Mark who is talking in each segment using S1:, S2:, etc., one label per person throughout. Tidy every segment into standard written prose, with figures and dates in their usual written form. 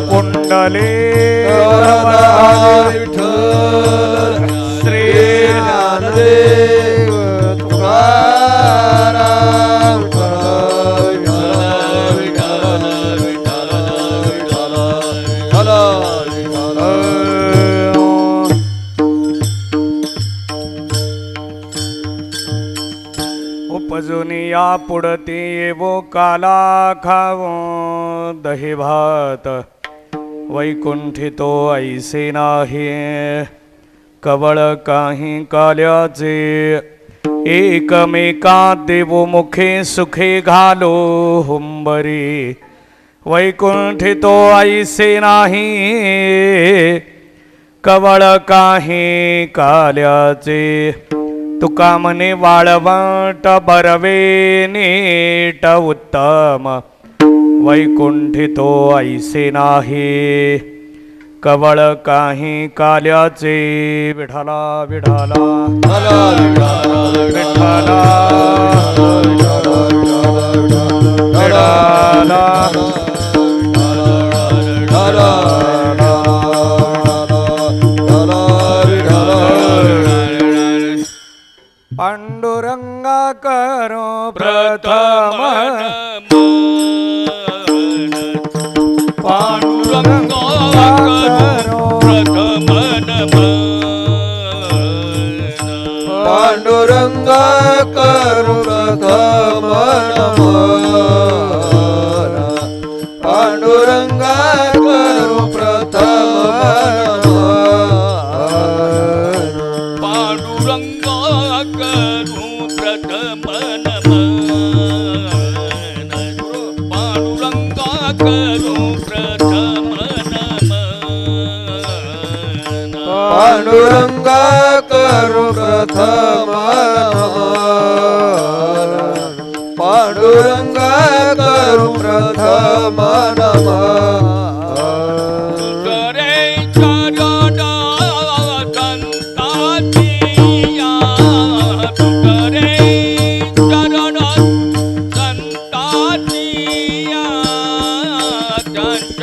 S1: कुंडली श्री ज्ञानदेव तुकाराम उपजुनिया पुढती येवो काला खावो दही भात वैकुंठितो ऐसे नाही कवळ काही काल्याचे एकमेका देवो मुखे सुखे घालो हुंबरी वैकुंठितो ऐसे नाही कवळ काही काल्याचे तुका मने वाळवट बरवे नीट उत्तम वैकुंठितो ऐसे नाही कवळ काही काल्याचे विठाला विठाला विठाला पांडुरंगा करो प्रथम पांडुरंगा करो प्रथम पांडुरंगा करो प्रथम पांडुरंगा करो प्रथम पांडुरंगा करो प्रथम पांडुरंगा करो प्रथम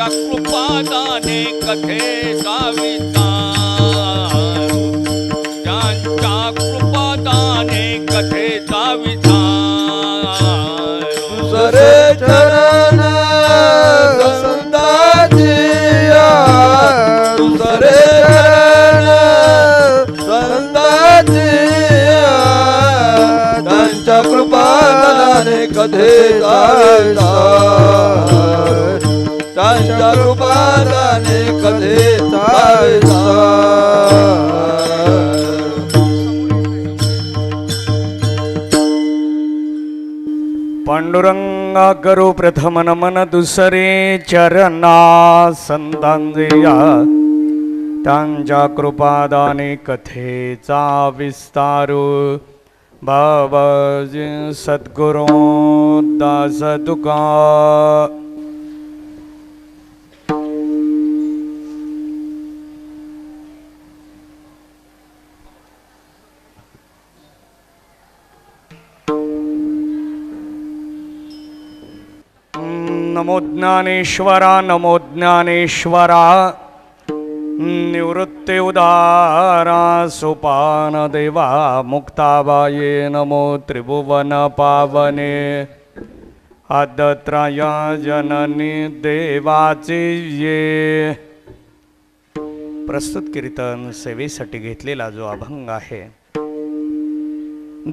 S2: कृपादाने कथे साविता कथेचा विचार
S1: सरे चरण संताजिया सरे चरण संताजिया त्यांच्या कृपादाने कथेचा विचार त्यांच्या कृपादाने कथेचा विचार पांडुरंगा करो प्रथम नमन दुसरे चरणा संतांजिया त्यांच्या कृपादाने कथेचा विस्तारू बाबाजी सद्गुरू दास तुका नमो ज्ञानेश्वरा नमो ज्ञानेश्वरा निवृत्ति उदारा सोपान देवा मुक्ताबाये नमो त्रिभुवन पावने आदत्राया जननी देवाचे ये प्रस्तुत कीर्तन सेवेसाठी घेतलेला जो अभंग आहे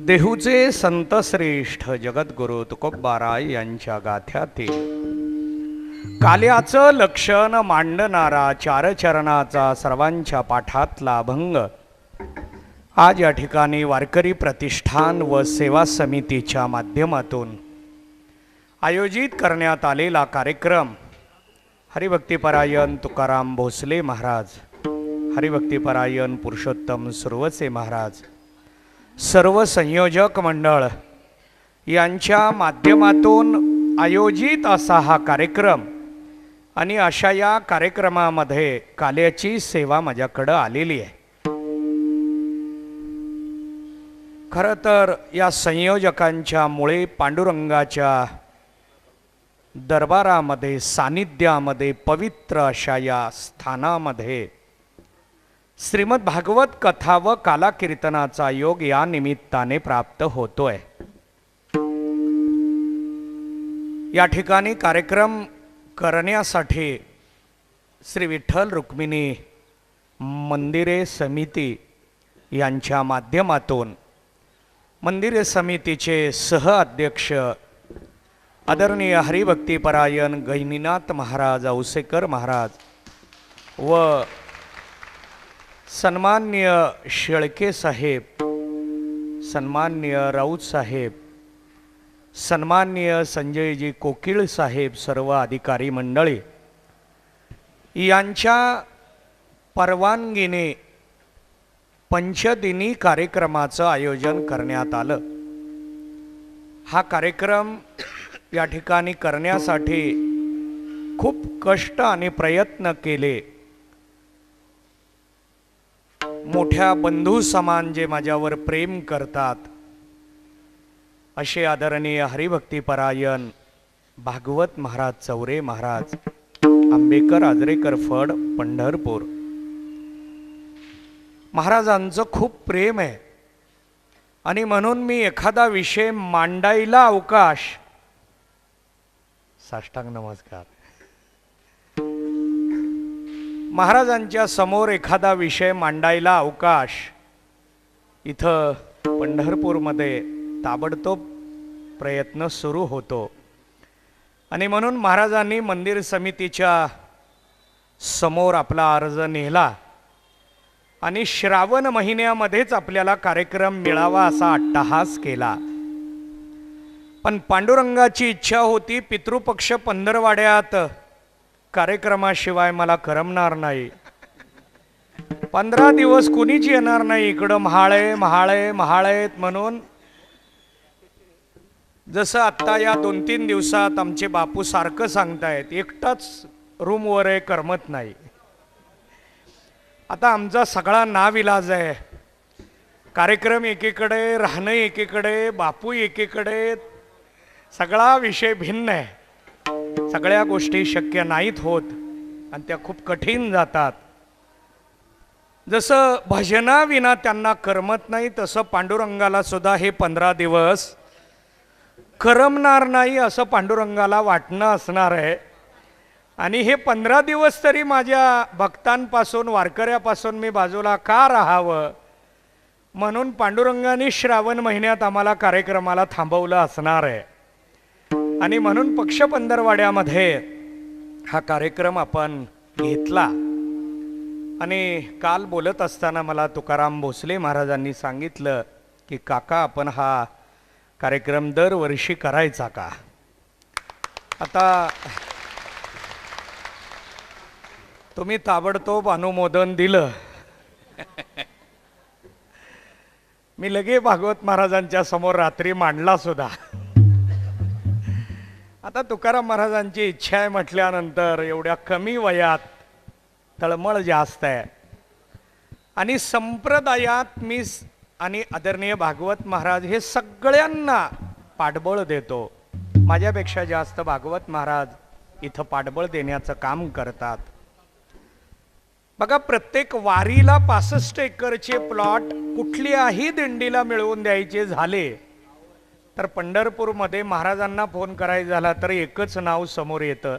S1: देहूचे संत श्रेष्ठ जगद्गुरु तुकोबाराय यांच्या गाथ्यातील काल्याचं लक्षण मांडणारा चार चरणाचा सर्वांच्या पाठातला अभंग आज या ठिकाणी वारकरी प्रतिष्ठान व सेवा समितीच्या माध्यमातून आयोजित करण्यात आलेला कार्यक्रम हरिभक्तिपरायण तुकाराम भोसले महाराज हरिभक्तिपरायण पुरुषोत्तम सुरवसे महाराज सर्व संयोजक मंडळ यांच्या माध्यमातून आयोजित असा हा कार्यक्रम आणि अशा या कार्यक्रमामध्ये काल्याची सेवा माझ्याकडे आलेली आहे। खरं तर या संयोजकांच्या मुळे पांडुरंगाच्या दरबारामध्ये सानिध्यामध्ये पवित्र अशा या स्थानामध्ये श्रीमद भागवत कथा व कालाकीर्तनाचा योग या निमित्ताने प्राप्त होतोय। या ठिकाणी कार्यक्रम करण्यासाठी श्री विठ्ठल रुक्मिणी मंदिरे समिती यांच्या माध्यमातून मंदिरे समितीचे सह अध्यक्ष आदरणीय हरिभक्तीपरायण गहिनीनाथ महाराज औसेकर महाराज व सन्मान्य शेळके साहेब, सन्मान्य राऊत साहेब, सन्मान्य संजयजी कोकिळ साहेब, सर्व अधिकारी मंडळी यांच्या परवानगीने पंचदिनी कार्यक्रमाचं आयोजन करण्यात आलं। हा कार्यक्रम या ठिकाणी करण्यासाठी खूप कष्ट आणि प्रयत्न केले। मोठ्या बंधू समान जे माझ्यावर प्रेम करतात असे आदरणीय हरिभक्तीपरायण भागवत महाराज चौरे महाराज, आंबेकर आजरेकर फड, पंढरपूर महाराजांचं खूप प्रेम आहे आणि म्हणून मी एखादा विषय मांडायला अवकाश, साष्टांग नमस्कार, महाराजांच्या समोर एखादा विषय मांडायला अवकाश इथं पंढरपूरमध्ये ताबडतोब प्रयत्न सुरू होतो आणि म्हणून महाराजांनी मंदिर समितीच्या समोर आपला अर्ज नेला आणि श्रावण महिन्यामध्येच आपल्याला कार्यक्रम मिळावा असा अट्टहास केला। पण पांडुरंगाची इच्छा होती, पितृपक्ष पंधरवाड्यात कार्यक्रमाशिवाय मला करमणार नाही, 15 दिवस कुणीच येणार नाही इकडं, महाळे महाळे महाळेत म्हणून। जसं आत्ता या 2-3 दिवसात आमचे बापू सारखं सांगतायत, एकटाच रूमवर आहे, करमत नाही। आता आमचा सगळा नाविलाज आहे, कार्यक्रम एकीकडे, राहणं एकीकडे, बापू एकीकडे, सगळा विषय भिन्न आहे, सगळ्या गोष्टी शक्य नाहीत होत आणि त्या खूप कठीण जातात। जसं भजनाविना त्यांना करमत नाही तसं पांडुरंगाला सुद्धा हे 15 दिवस करमणार नाही असं पांडुरंगाला वाटणं असणार आहे आणि हे 15 दिवस तरी माझ्या भक्तांपासून, वारकऱ्यापासून मी बाजूला का राहावं म्हणून पांडुरंगाने श्रावण महिन्यात आम्हाला कार्यक्रमाला थांबवलं असणार आहे आणि म्हणून पक्ष पंधरवाड्यामध्ये हा कार्यक्रम आपण घेतला। आणि काल बोलत असताना मला तुकाराम भोसले महाराजांनी सांगितलं की काका आपण हा कार्यक्रम दरवर्षी करायचा का? आता तुम्ही ताबडतोब अनुमोदन दिलं, मी लगे भागवत महाराजांच्या समोर रात्री मांडला सुद्धा। आता तुकाराम महाराजांची इच्छा आहे म्हटल्यानंतर एवढ्या कमी वयात तळमळ जास्त आहे आणि संप्रदायात मी आणि आदरणीय भागवत महाराज हे सगळ्यांना पाठबळ देतो। माझ्यापेक्षा जास्त भागवत महाराज इथं पाठबळ देण्याचं काम करतात। बघा, प्रत्येक वारीला 65 एकरचे प्लॉट कुठल्याही दिंडीला मिळवून द्यायचे झाले तर पंढरपूरमध्ये महाराजांना फोन करायचा झाला तर एकच नाव समोर येतं,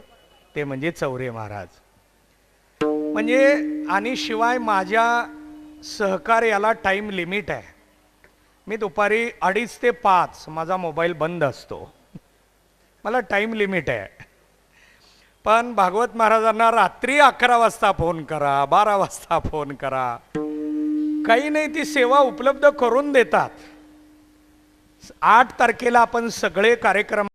S1: ते म्हणजे चौरे महाराज। म्हणजे आणि शिवाय माझ्या सहकार्याला टाइम लिमिट आहे, मी दुपारी 2:30 ते 5 माझा मोबाईल बंद असतो, मला टाइम लिमिट आहे। पण भागवत महाराजांना रात्री 11 वाजता फोन करा, 12 वाजता फोन करा, काही नाही, ती सेवा उपलब्ध करून देतात। 8 तारखेला आपण सगळे कार्यक्रम